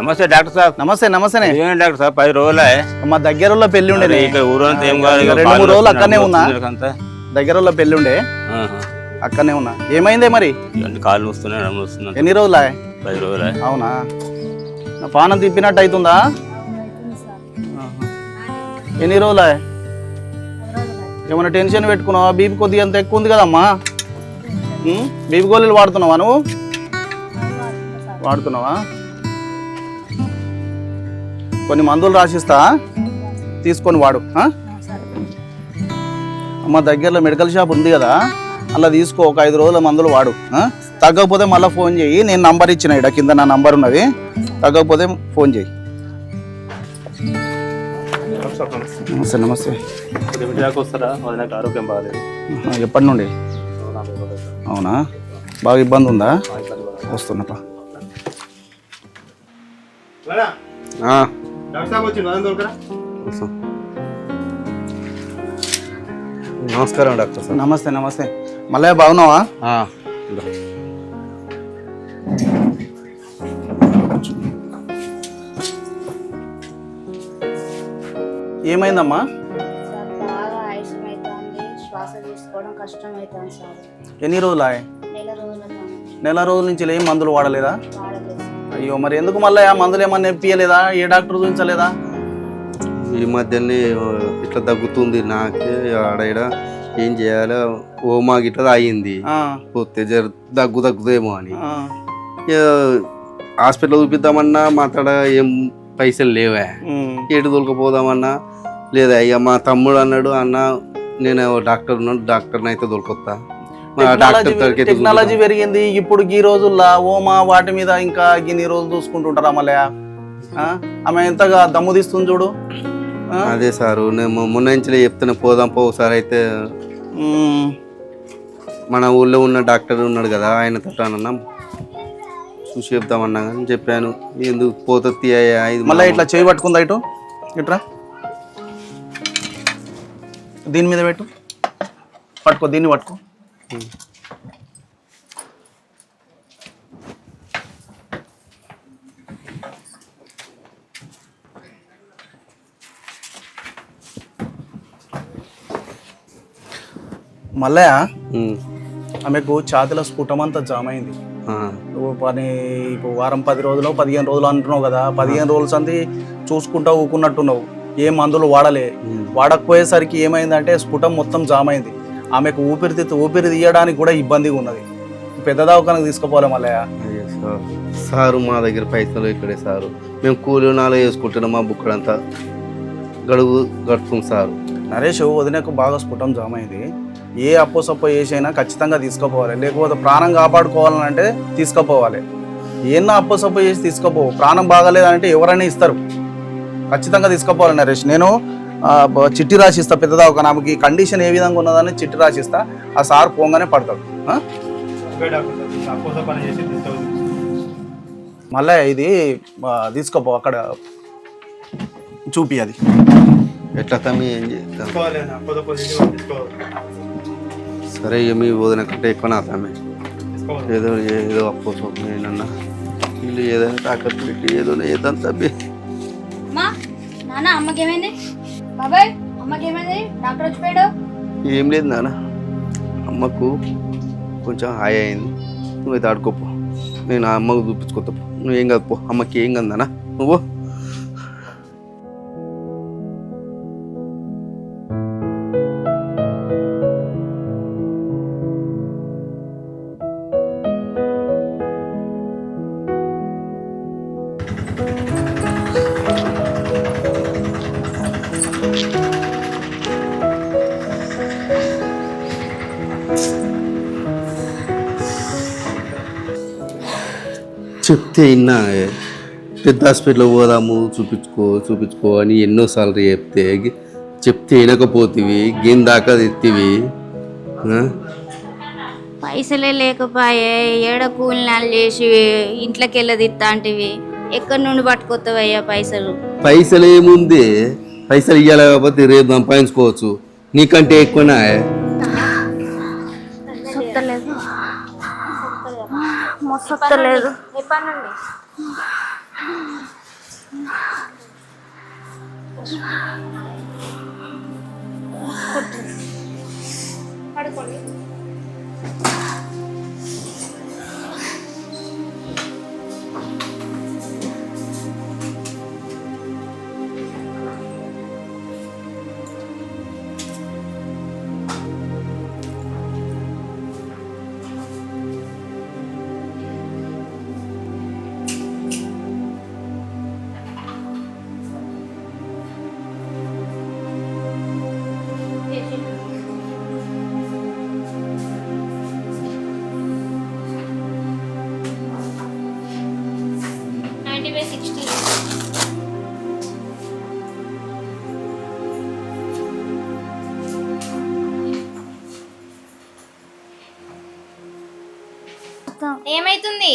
నమస్తే డాక్టర్ సాబ్. నమస్తే. నమస్తే డాక్టర్ సాబ్ 10 రోజులే మా దగ్గరలో పెళ్లి ఉండే. ఊరంతా ఏం కాదు, 2-3 రోజులు అక్కడనే ఉన్నా. దగ్గరలో పెళ్లి ఉండే అక్కడనే ఉన్నా. ఏమైందే మరి? కాళ్ళు వస్తున్నాయి. ఎన్ని రోజులా? 10 రోజులే. అవునా? నా పానం తిప్పినట్టు అవుతుందా? ఎన్ని రోజులా? ఏమైనా టెన్షన్ పెట్టుకున్నావా? బీపీ కొద్దిగా అంత ఎక్కువ ఉంది కదమ్మా. బీపీ గోళీలు వాడుతున్నావా నువ్వు? వాడుతున్నావా? కొన్ని మందులు రాసిస్తా, తీసుకొని వాడు. అమ్మ దగ్గరలో మెడికల్ షాప్ ఉంది కదా, అలా తీసుకో. ఒక 5 రోజుల మందులు వాడు. తగ్గకపోతే మళ్ళీ ఫోన్ చేయి. నేను నంబర్ ఇచ్చిన ఇక్కడ కింద, నా నంబర్ ఉన్నది. తగ్గకపోతే ఫోన్ చేయి. నమస్తే. నమస్తే. ఆరోగ్యం బాగాలేదు. ఎప్పటి నుండి? అవునా? బాగా ఇబ్బంది ఉందా? వస్తున్నప్పా. నమస్కారం డాక్టర్ సార్. నమస్తే. నమస్తే. మళ్ళీ బాగున్నావా? ఏమైందమ్మా? బాగా ఆయాసం అవుతుంది, శ్వాస తీసుకోవడం కష్టం అవుతుంది సార్. ఎన్ని రోజులు? నెల రోజుల నుంచి ఏం మందులు వాడలేదా? అయ్యో, మరి ఎందుకు మళ్ళీ ఆ మందులు ఏమన్నా ఇప్పియలేదా? ఏ డాక్టర్ చూపించలేదా? ఈ మధ్యనే ఇట్లా దగ్గుతుంది నాకే. ఆడ ఏం చేయాలో ఓమా గిట్లా అయింది. పోతే దగ్గుదేమో అని హాస్పిటల్ చూపిద్దామన్నా మాట్లాడ ఏం పైసలు లేవా. ఏటు దొరకపోదామన్నా లేదా. ఇక మా తమ్ముడు అన్నాడు, అన్న నేను డాక్టర్ ఉన్నాను, డాక్టర్ని అయితే దొరకొత్తా. టెక్నాలజీ పెరిగింది ఇప్పుడు. ఈ రోజుల్లో ఓమా వాటి మీద ఇంకా ఇన్ని రోజులు చూసుకుంటుంటారా మళ్ళీ? ఆమె ఎంతగా దమ్ము తీస్తుంది చూడు. అదే సారు, నేను మొన్న నుంచి చెప్తున్నా పోదాం ఒకసారి. అయితే మన ఊళ్ళో ఉన్న డాక్టర్ ఉన్నాడు కదా, ఆయన తోటన్నా చూసి చెప్తామన్నా అని చెప్పాను. ఎందుకు పోతుంది మళ్ళీ ఇట్లా చేయి పట్టుకుందా? ఇటు ఇట్రా, దీని మీద పెట్టు. పట్టుకో, దీన్ని పట్టుకో. మళ్ళా ఆమెకు ఛాతిలో స్ఫుటం అంతా జామ్ అయింది. నువ్వు ఇప్పుడు వారం 10 రోజులు 15 రోజులు అంటున్నావు కదా, 15 రోజుల సంది చూసుకుంటా ఊకున్నట్టున్నావు. ఏ మందులు వాడకపోయేసరికి ఏమైందంటే స్ఫుటం మొత్తం జామ్ అయింది. ఆమెకు ఊపిరి తీయడానికి కూడా ఇబ్బందిగా ఉన్నది. పెద్ద దవాఖానకు తీసుకుపోవాలి మళ్ళీ. సారు మా దగ్గర పైసలు ఇక్కడే సారు. మేము కూలి నాలో వేసుకుంటున్నాం. మా బుక్కడంతా గడుపుతుంది సారు. నరేష్, వదినకు బాగా స్ఫుటం జామ్ అయింది. ఏ అప్పో వేసైనా ఖచ్చితంగా తీసుకుపోవాలి. లేకపోతే ప్రాణం కాపాడుకోవాలంటే తీసుకుపోవాలి. ఏమన్నా అప్పో చేసి తీసుకుపోవు. ప్రాణం బాగాలేదంటే ఎవరైనా ఇస్తారు. ఖచ్చితంగా తీసుకుపోవాలి నరేష్. నేను చిట్టి రాసిస్తా. పెద్ద దవాఖాన ఆమెకి కండిషన్ ఏ విధంగా ఉన్నదని చిట్టి రాసిస్తా. ఆ సార్ పోగానే పడతాడు. మళ్ళీ ఇది తీసుకోపో, అక్కడ చూపి. అది ఎట్లా తమ్మి ఏం చేస్తాం? సరే, మీ వదిన కంటే ఎక్కువ నా తమ్మి. ఏదో అప్పు నేనన్నా వీళ్ళు ఏదైనా తాకట్టు పెట్టి ఏదో ఏదని తమ్మి. అమ్మకేమైంది బాబాయ్? అమ్మకేమైంది? డాక్టర్ వచ్చిపోయాడు. ఏం లేదు నాన్న, అమ్మకు కొంచెం హాయ్ అయింది. నువ్వైతే ఆడుకోపో, నేను ఆ అమ్మకు చూపించుకోతా. నువ్వేం కాదు పో. అమ్మకి ఏం కదనా నువ్వు. చెప్తే ఇన్నా పెద్ద హాస్పిటల్ పోదాము, చూపించుకో అని ఎన్నోసార్లు చెప్తే వినకపోతివి. గేమ్ దాకా తెత్తివి. పైసలే లేకపోయే, ఏడ కూలినాలు చేసి ఇంట్లోకి వెళ్ళదిత్తాంటివి. ఎక్కడి నుండి పట్టుకొస్తావయ్యా పైసలు? పైసలేముంది, పైసలు ఇవ్వలేకపోతే రేపు సంపాదించుకోవచ్చు. నీకంటే ఎక్కువనా? మొత్తలేదు. పడుకోండి. ఏమైతుంది?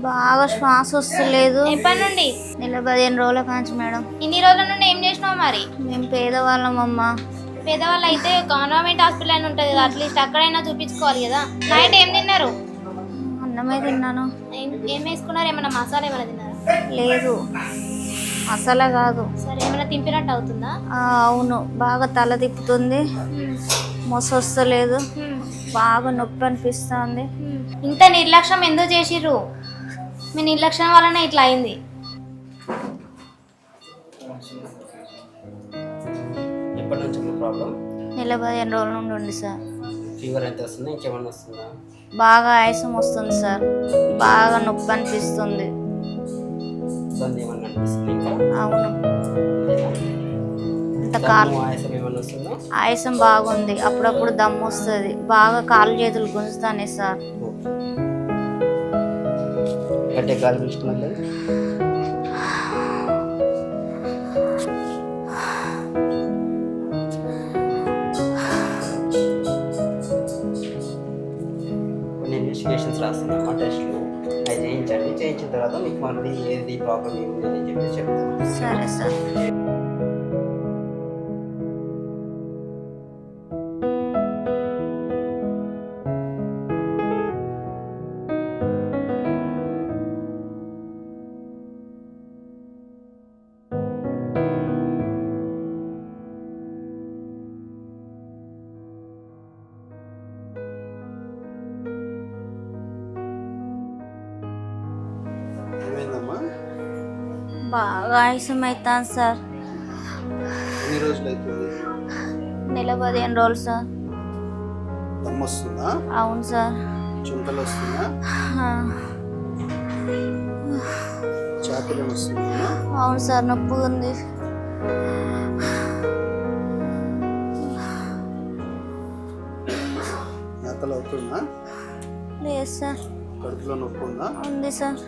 బాగా శ్వాస వస్తలేదు. ఎప్పటి నుండి? నెల 15 రోజుల కాంచి మేడం. ఇన్ని రోజుల నుండి ఏం చేసినావు మరి? మేము పేదవాళ్ళం అమ్మ. పేదవాళ్ళు అయితే గవర్నమెంట్ హాస్పిటల్ అని ఉంటుంది కదా, అట్లీస్ట్ అక్కడైనా చూపించుకోవాలి కదా. నైట్ ఏం తిన్నారు? అన్నమే తిన్నాను. ఏం వేసుకున్నారు? ఏమైనా మసాలా ఏమైనా తిన్నారా? లేదు, అసలు కాదు. సరే, ఏమైనా తింపినట్టు అవుతుందా? అవును, బాగా తల తిప్పుతుంది, మొస వస్తలేదు, బాగా నొప్పి అనిపిస్తుంది. ఇంత నిర్లక్ష్యం ఎందుకు చేసిర్రు? మీ నిర్లక్ష్యం వలన ఇట్లా అయింది. ఎప్పటి నుంచి మీ ప్రాబ్లం? నెల 15 రోజుల నుండి ఉంది సార్. ఫీవర్ ఎంత వస్తుందా? ఇంకేమన్నా వస్తుందా? బాగా ఆయాసం వస్తుంది సార్, బాగా నొప్పి అనిపిస్తుంది. ఇబ్బంది ఏమన్నా అనిపిస్తుంది ఇంకా? అవును, లేదా? అంత కాలు ఆయాసం ఏమన్నా వస్తుందా? ఆయాసం బాగుంది, అప్పుడప్పుడు దమ్ము వస్తుంది, బాగా కాలు చేతులు గుంజుతానే సార్. గట్టిగా గాలి పీల్చుకున్నట్లే? కొన్ని ఇన్వెస్టిగేషన్స్ రాస్తున్నాం, టెస్ట్లు అవి చేయించండి. చేయించిన తర్వాత మీకు మళ్ళీ ఏది ప్రాబ్లం ఏమి అని చెప్పి చెప్తాను. సరే సార్. ఏమైందమ్మా? బాగా ఆయాసం అవుతాను సార్. ఎన్ని రోజులు అవుతుంది? నెల 15 రోజులు సార్. దమ్ము వస్తుందా? అవును సార్. చుంటలు వస్తుందా? ఛాతీలో వస్తుందా? అవును సార్, నొప్పి ఉంది. నేతలు అవుతుందా? లేదు సార్. కడుపులో నొప్పి ఉందా? ఉంది సార్.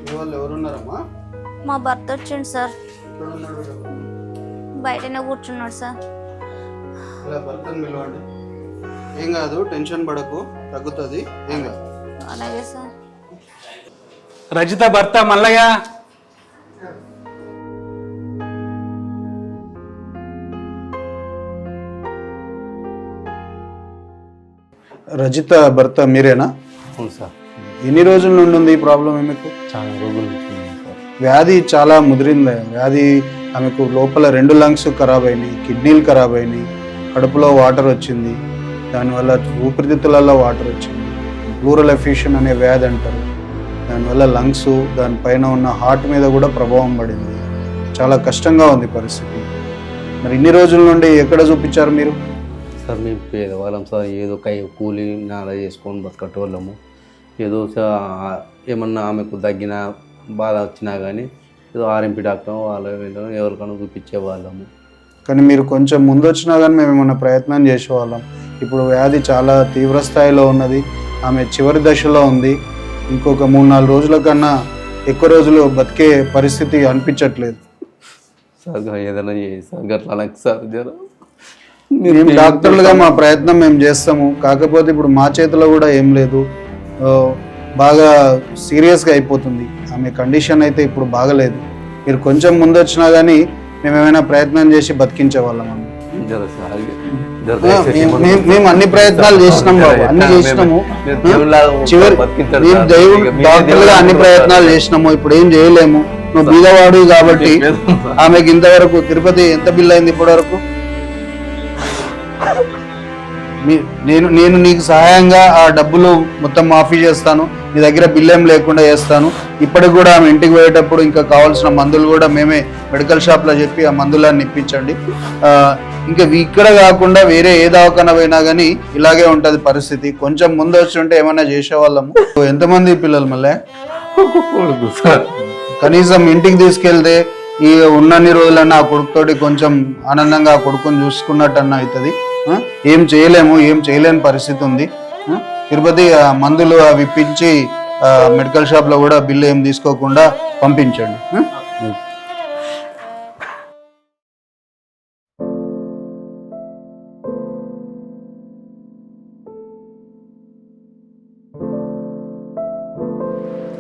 మీ వాళ్ళు ఎవరున్నారమ్మా? మా భర్త వచ్చిండు సార్, ఎక్కడ ఉన్నాడు? బయటనే కూర్చున్నాడు సార్. ఇలా భర్తను పిలవండి. ఏం కాదు, టెన్షన్ పడకు, తగ్గుతుంది, ఏం కాదు. అలాగే సార్. రజిత భర్త మల్లయ్య. రజిత భర్త మీరేనా? అవును సార్. ఎన్ని రోజుల నుండి ఉంది ఈ ప్రాబ్లం మీకు? చాలా రోజుల నుంచి ఉంది సార్. వ్యాధి చాలా ముదిరింది. వ్యాధి ఆమెకు లోపల 2 లంగ్స్ ఖరాబ్ అయినాయి, కిడ్నీలు ఖరాబ్ అయినాయి, కడుపులో వాటర్ వచ్చింది, దానివల్ల ఊపిరితిత్తులలో వాటర్ వచ్చింది. ప్లూరల్ ఎఫ్యూషన్ అనే వ్యాధి అంటారు. దానివల్ల లంగ్స్, దానిపైన ఉన్న హార్ట్ మీద కూడా ప్రభావం పడింది. చాలా కష్టంగా ఉంది పరిస్థితి. మరి ఇన్ని రోజుల నుండి ఎక్కడ చూపించారు మీరు? సార్ మేము పేదవాళ్ళం సార్, ఏదో కూలి నాలా చేసుకొని బతకటోళ్ళము. ఏదో ఏమన్నా ఆమెకు తగ్గిన బాధ వచ్చినా కానీ ఏదో ఆర్ఎంపీ డాక్టర్ వాళ్ళ ఎవరికైనా చూపించే వాళ్ళము. కానీ మీరు కొంచెం ముందు వచ్చినా కానీ మేము ఏమన్నా ప్రయత్నం చేసేవాళ్ళం. ఇప్పుడు వ్యాధి చాలా తీవ్ర స్థాయిలో ఉన్నది, ఆమె చివరి దశలో ఉంది. ఇంకొక 3-4 రోజుల కన్నా ఎక్కువ రోజులు బతికే పరిస్థితి అనిపించట్లేదు. సార్ ఏదైనా చేసి సార్ గట్లా సార్ జర మేము డాక్టర్లుగా మా ప్రయత్నం మేము చేస్తాము. కాకపోతే ఇప్పుడు మా చేతిలో కూడా ఏం లేదు. బాగా సీరియస్గా అయిపోతుంది. ఆమె కండిషన్ అయితే ఇప్పుడు బాగలేదు. మీరు కొంచెం ముందు వచ్చినా కానీ మేము ఏమైనా ప్రయత్నం చేసి బతికించే వాళ్ళం. మేము అన్ని ప్రయత్నాలు చేసినాం బాబు, అన్ని చేసినాము. చివరి మేము డాక్టర్లుగా అన్ని ప్రయత్నాలు చేసినాము. ఇప్పుడు ఏం చేయలేము. నువ్వు బీదవాడు కాబట్టి ఆమెకి ఇంతవరకు తిరుపతి ఎంత బిల్ అయింది ఇప్పటి వరకు? నేను నీకు సహాయంగా ఆ డబ్బులు మొత్తం మాఫీ చేస్తాను. నీ దగ్గర బిల్ ఏం లేకుండా చేస్తాను. ఇప్పటికి కూడా ఆమె ఇంటికి పోయేటప్పుడు ఇంకా కావాల్సిన మందులు కూడా మేమే మెడికల్ షాప్లో చెప్పి ఆ మందులన్నీ ఇప్పించండి. ఇంకా ఇక్కడ కాకుండా వేరే ఏ దవాఖాన పోయినా కానీ ఇలాగే ఉంటుంది పరిస్థితి. కొంచెం ముందు వచ్చి ఉంటే ఏమైనా చేసేవాళ్ళము. ఎంతమంది పిల్లలు మళ్ళీ కనీసం ఇంటికి తీసుకెళ్తే ఈ ఉన్నన్ని రోజులన్నా ఆ కొడుకుతోటి కొంచెం ఆనందంగా ఆ కొడుకుని చూసుకున్నట్టన్నా అవుతుంది. ఏం చేయలేము, ఏం చేయలేని పరిస్థితి ఉంది. తిరుపతి మందులు అవి ఇప్పించి మెడికల్ షాప్లో కూడా బిల్లు ఏం తీసుకోకుండా పంపించండి.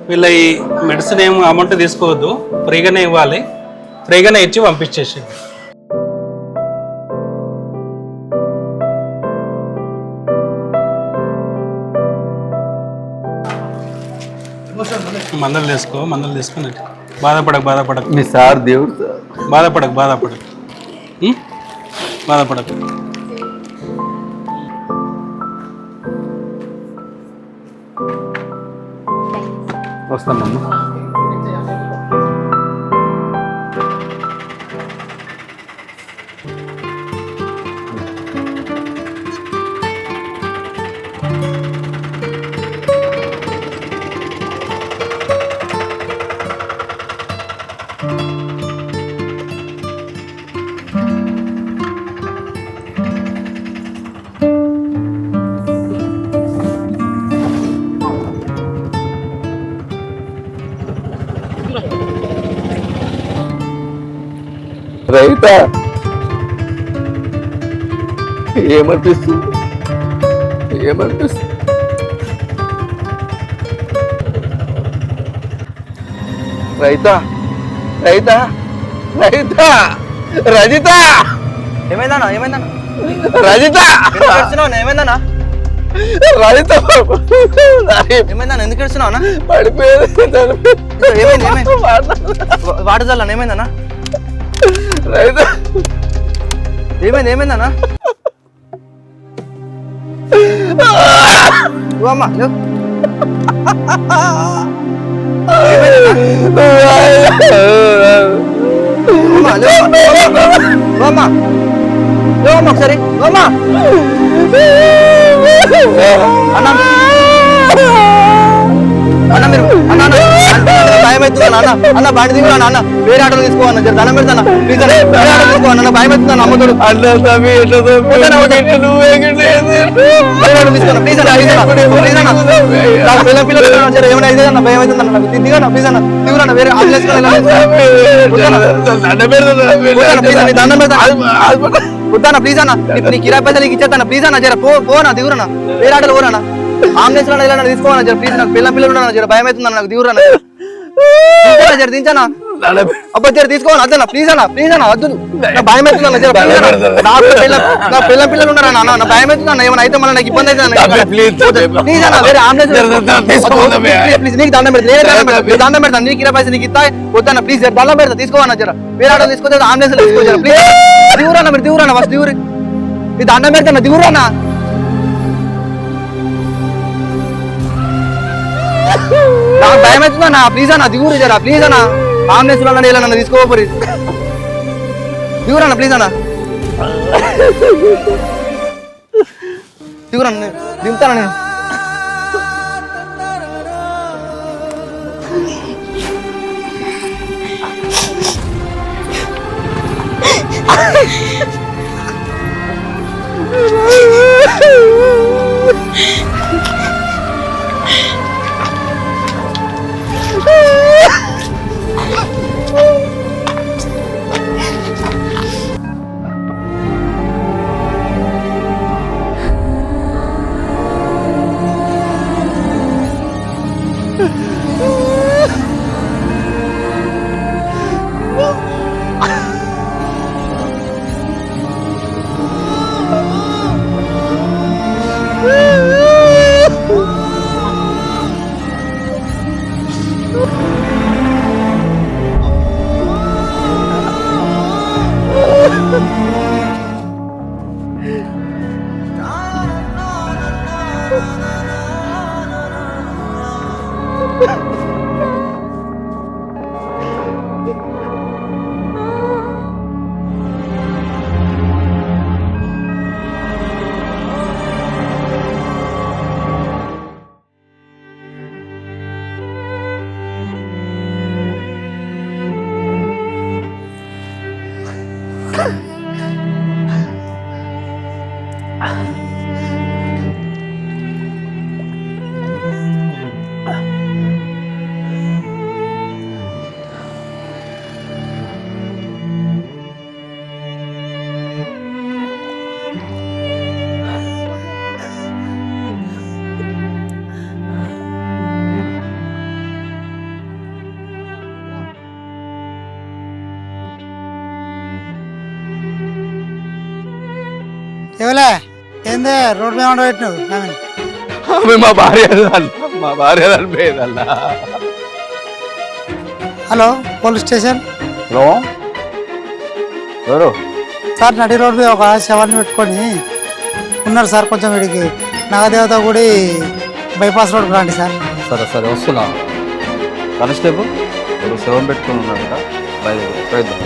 వీళ్ళ ఈ మెడిసిన్ ఏం అమౌంట్ తీసుకోవద్దు, ఫ్రీగానే ఇవ్వాలి. ఫ్రీగానే ఇచ్చి పంపించేసి. మందులు తీసుకుని బాధపడకు మీ సార్ దేవుడు సార్. బాధపడకు వస్తామమ్మా. రైతా ఏమనిపిస్తుంది? రైతా రజిత ఏమైందన్నా రజిత ఏమైందన్నా ఏమైందన్నా? ఎందుకు ఏడుస్తున్నావు? పడిపోయేది. ఏమైంది? వాటర్ చల్లని ఏమైందన్నా? ఏమైందన్నా? అమ్మా ఒకసారి అన్న మీరు భయం అవుతుందా అన్న? బండి దిగు అన్న, వేరే ఆటోలో తీసుకోవన్న, దండం పెడతాను ప్లీజ్. వేరే ఆటో తీసుకోవన్న, భయం అవుతుందా అమ్మతోడు? పిల్లలు ఏమైనా అయితే అన్న భయం అవుతుందన్న. దిగన్న ప్లీజ్ అన్న, దిగురన్న, వేరే ఆంబులెన్స్ దండం పెడతాను వద్దన్న ప్లీజ్ అన్న. నీ కిరాయి పైసలు ఇచ్చేస్తాను ప్లీజ్ అన్న. జర పోనా దిగురన్న, వేరే ఆటోలో పోరన్నా. ఆంబులెన్స్ లో తీసుకోవాలన్నా జర ప్లీజ్. నాకు పిల్లలు ఉన్నా జర భయం అవుతుందన్న, నాకు దిగురన్న. జర దించనా అబ్బా, జర తీసుకోవాలి అద్దన్న ప్లీజ్ అన్న వద్దు, నా భయం అవుతుందన్న. జర నా పిల్లలు ఉన్నారన్న, నా భయం అవుతుందన్న. ఏమైనా అయితే మళ్ళీ నాకు ఇబ్బంది అవుతుంది ప్లీజ్ అన్న. వేరే ఆంబులెన్స్ ప్లీజ్, నీకు దండం పెడతాను. నీకు 20 పైసలు నీకు ఇస్తా వద్దన్న ప్లీజ్. జర దండం పెడతా తీసుకోవన్నా. జర వేరే ఆటో తీసుకోతే ఆంబులెన్స్ తీసుకో జర ప్లీజ్. దిగురన్న మీరు దిగురన్న, ఫస్ట్ దిగురి. మీ దండం పెడతాను దిగురన్న. నాకు భయం అవుతుందన్నా ప్లీజ్ అన్న, దిగురు జరా ప్లీజ్ అన్న. ఆంబులెన్స్ నన్ను తీసుకోపోరి దిగురన్న ప్లీజ్ అన్న. దిగురన్న, దిగుతాను నేను. ఏవలే ఏందే రోడ్ మీద పెట్టినావు నవీన్? ఆమె మా భార్య చనిపోయేదన్నా. హలో పోలీస్ స్టేషన్ హలో ఎవరు? సార్ నడి రోడ్ మీద ఒక శవాన్ని పెట్టుకొని ఉన్నారు సార్. కొంచెం వీడికి నాగదేవత గుడి బైపాస్ రోడ్కి రండి సార్. సరే సరే వస్తున్నా. కానిస్టేబుల్ ఒక శవం పెట్టుకుని ఉన్నాడట, ప్రయత్నం.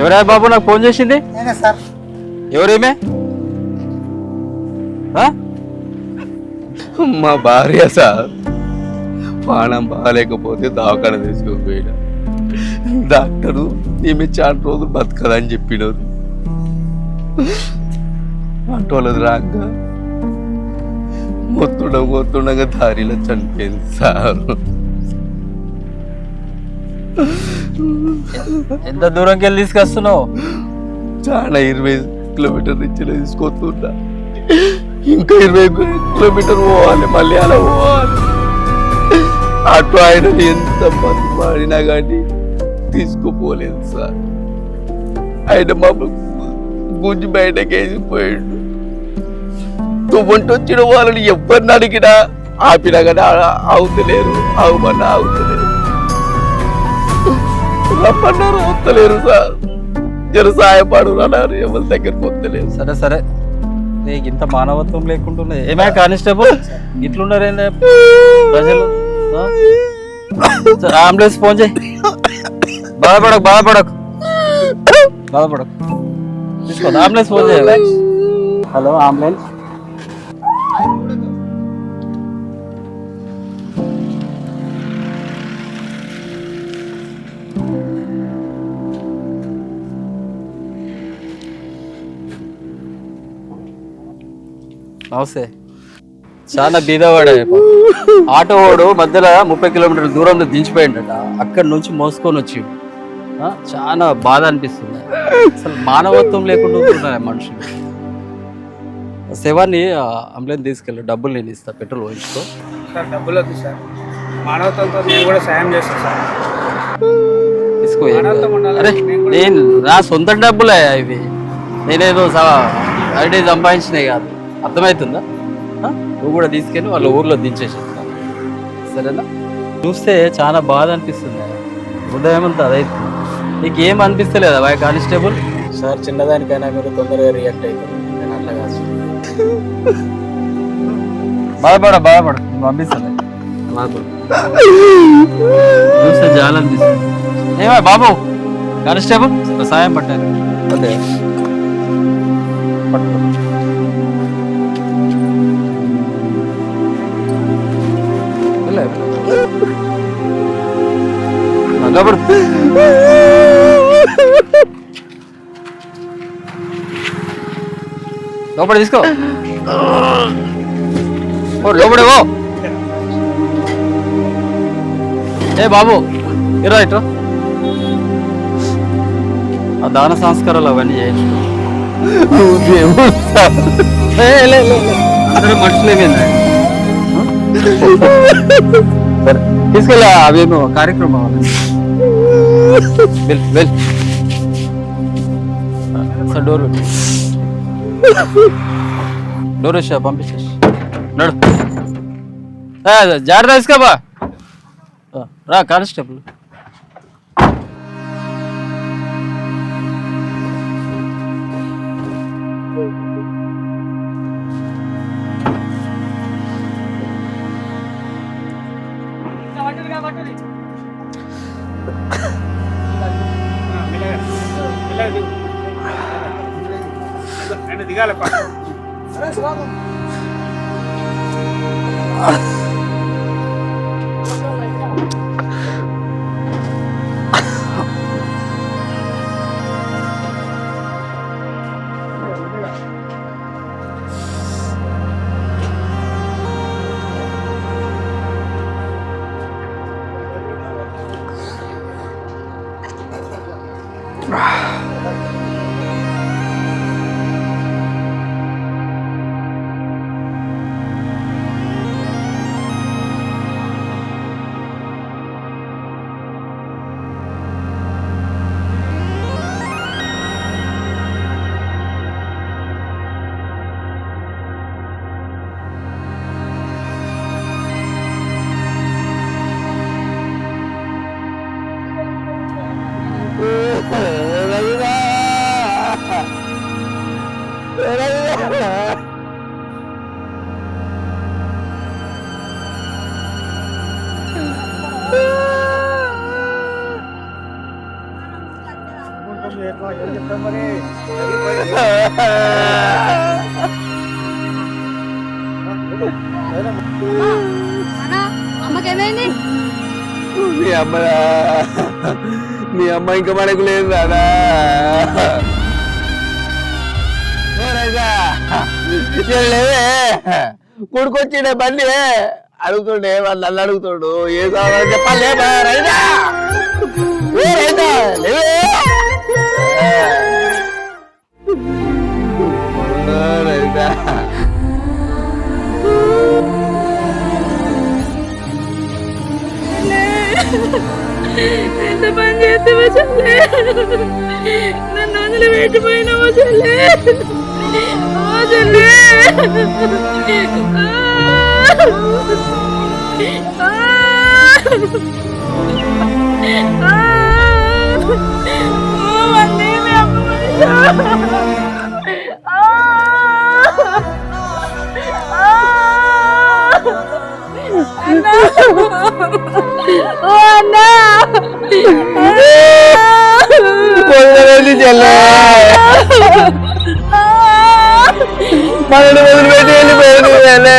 ఎవరా బాబు నాకు ఫోన్ చేసింది? నేనే సార్. ఎవరేమే? మా భార్య సార్. ప్రాణం బాగాలేకపోతే దవాఖాన తీసుకుపోయినా. డాక్టరు ఈమె చాలా రోజులు బతకదని చెప్పినారు. అంటోళ్ళది రాక మొత్తుండగా దారిలో చనిపోయింది సార్. ఎంత దూరంకి వెళ్ళి తీసుకొస్తున్నావు? చాలా 20 కిలోమీటర్ నుంచి తీసుకొస్తున్నా. ఇంకా 20 కిలోమీటర్ పోవాలి, మళ్ళీ అలా పోవాలి. అటు ఆయన ఎంత మంది మాడినా కానీ తీసుకుపోలేదు సార్. ఆయన మా గుంజి బయటకి వేసిపోయాడు. తుమ్మంటి వచ్చిన వాళ్ళని ఎవరిని అడిగినా ఆపినా కానీ అవుతలేరు, ఆగుమన్నా అవుతలేరు, రమ్మన్నారు అవుతలేరు సార్. జర సాయపడు అన్నారు, ఎవరి దగ్గరికి వస్తలేదు. సరే సరే, నీకు ఇంత మానవత్వం లేకుండా ఏమే కానిస్టేబుల్ ఇట్లున్నారేందే ప్రజలు? అంబులెన్స్ ఫోన్ చేయి. బాధపడకు తీసుకో, అంబులెన్స్ ఫోన్ చేయాలి. Hello ambulance. నమస్తే. చాలా బీదవాడు. ఆటో వాడు మధ్యలో 30 కిలోమీటర్ల దూరంలో దించిపోయిండట. అక్కడి నుంచి మోసుకొని వచ్చి చాలా బాధ అనిపిస్తుంది. అసలు మానవత్వం లేకుండా ఉంటున్నాయి మనుషులు. శవాన్ని అంబులెన్స్ తీసుకెళ్ళి డబ్బులు నేను ఇస్తా, పెట్రోల్ పోయించుకో. సార్ డబ్బులు వద్దు సార్, మానవత్వంతో నేను కూడా సాయం చేస్తాను సార్. తీసుకో. అరే నేను నా సొంత డబ్బులే ఇవి, నేనేదో ఐడి సంపాదించినాయి కాదు. అర్థమవుతుందా? నువ్వు కూడా తీసుకెళ్ళి వాళ్ళ ఊర్లో దించేసేస్తాను, సరేనా? చూస్తే చాలా బాధ అనిపిస్తుంది, హృదయం అంతా అదైతుంది. నీకు ఏం అనిపిస్తలేదా బాయ్ కానిస్టేబుల్? సార్ చిన్నదానికైనా మీరు తొందరగా రియాక్ట్ అవుతారు, నేను అట్లా కాదు. బాధపడ పంపిస్తాను. చూస్తే చాలా అనిపిస్తుంది. ఏమా బాబు కానిస్టేబుల్ సాయం పట్టాను. అదే పట్టుకో. లోపల తీసుకో, లోపడే ఓ. ఏ బాబు ఇరా ఇటు. ఆ దాన సంస్కారాలు అవన్నీ చేయించు. అందరూ మనుషులేమైంది. సరే తీసుకెళ్ళా, అవేమో కార్యక్రమం. డోర్ వచ్చా పంపించేసి నడు. జాగ్రత్త తీసుకోబా. రా కానిస్టేబుల్. దిగాలి. అమ్మకేమైంది? మీ అమ్మ ఇంకా మనకు లేదు రాదా కొడుకొచ్చిండే బండి అడుగుతుండే వాళ్ళు నన్ను అడుగుతాడు ఏ కావాలని చెప్పాలి రైతా రైతా లేవే రైతా ఎంత పని చేస్తావో చెల్లే, నన్ను వదిలి పెట్టిపోయినావో చెల్లే, ఓ చెల్లే, చెల్లే మనని వదిలిపెట్టి వెళ్ళిపోయింది చెల్లే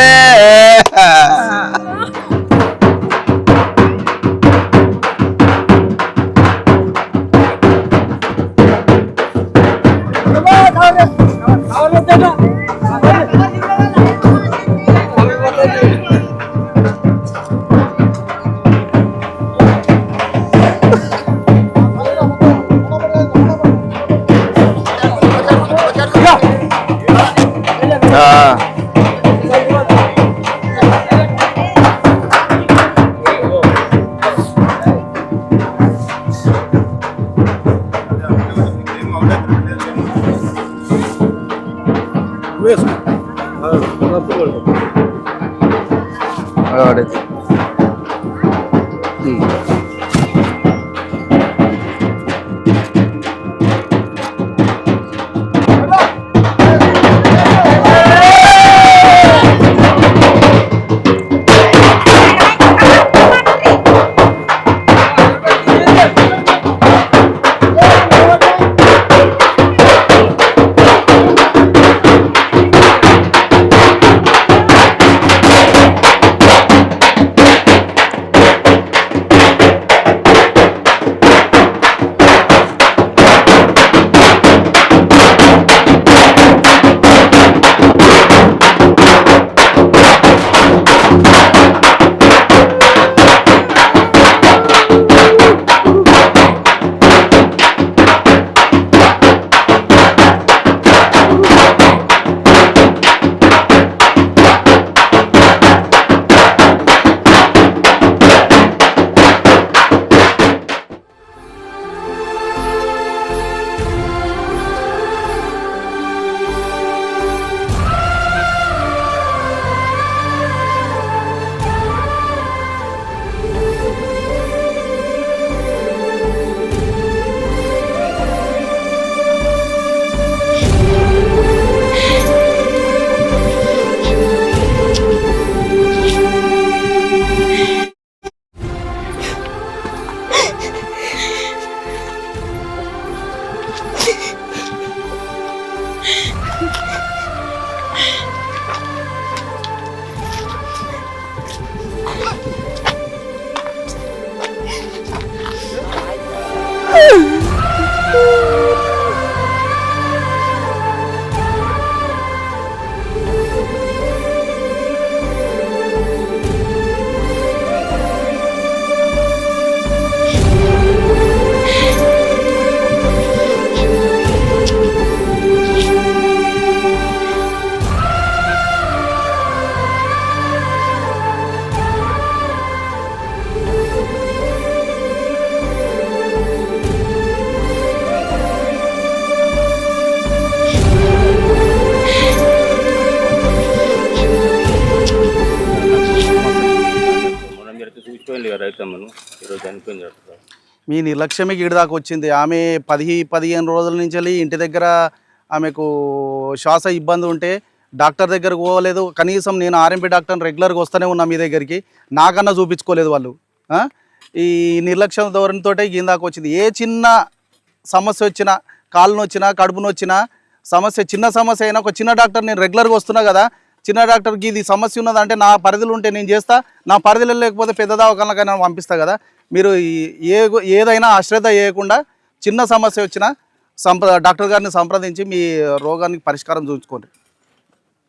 రైతమ్మను ఈరోజు చనిపోయింది. మీ నిర్లక్ష్యమే గీడి దాకా వచ్చింది. ఆమె 10-15 రోజుల నుంచి వెళ్ళి ఇంటి దగ్గర ఆమెకు శ్వాస ఇబ్బంది ఉంటే డాక్టర్ దగ్గరకు పోలేదు. కనీసం నేను ఆర్ఎంపీ డాక్టర్ని రెగ్యులర్గా వస్తూనే ఉన్నా మీ దగ్గరికి, నాకన్నా చూపించుకోలేదు వాళ్ళు. ఈ నిర్లక్ష్యం ధోరణితో ఇందాక వచ్చింది. ఏ చిన్న సమస్య వచ్చినా, కాళ్ళు నొచ్చినా, కడుపు నొచ్చినా, సమస్య చిన్న సమస్య అయినా ఒక చిన్న డాక్టర్ నేను రెగ్యులర్గా వస్తున్నా కదా, చిన్న డాక్టర్కి ఇది సమస్య ఉన్నదంటే నా పరిధిలో ఉంటే నేను చేస్తా, నా పరిధిలో లేకపోతే పెద్ద దవాఖానకైనా పంపిస్తా కదా. మీరు ఏదైనా అశ్రద్ధ చేయకుండా చిన్న సమస్య వచ్చినా డాక్టర్ గారిని సంప్రదించి మీ రోగానికి పరిష్కారం చూసుకోండి.